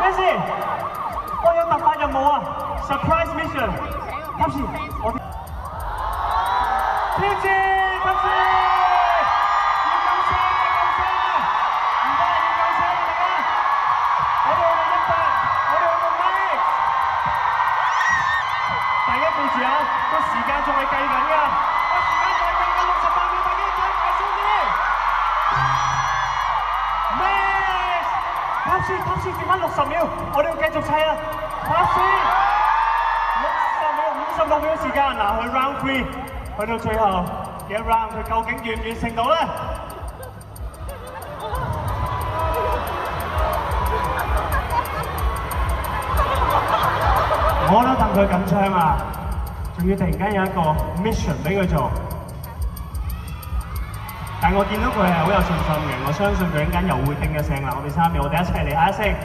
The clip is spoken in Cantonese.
咩事？我有突發任務啊 ！Surprise mission， 今次我挑戰，今次要夠聲啊！唔得要夠聲啊！大家，我哋100，我哋去到 max。大家記住啊，個時間仲係計緊㗎，個時間仲係計緊68秒，大家再大聲啲。Top 剩翻60秒，我哋要繼續砌啊 ！Top 60秒，56秒時間，嗱去 round 3，去到最後嘅 round， 佢究竟完成到咧？我都戥佢緊張啊！仲要突然間有一個 mission 俾佢做，但我見到佢係好有信心嘅，我相信佢陣間又會定嘅聲啦。我哋3秒，我哋一齊嚟下一聲。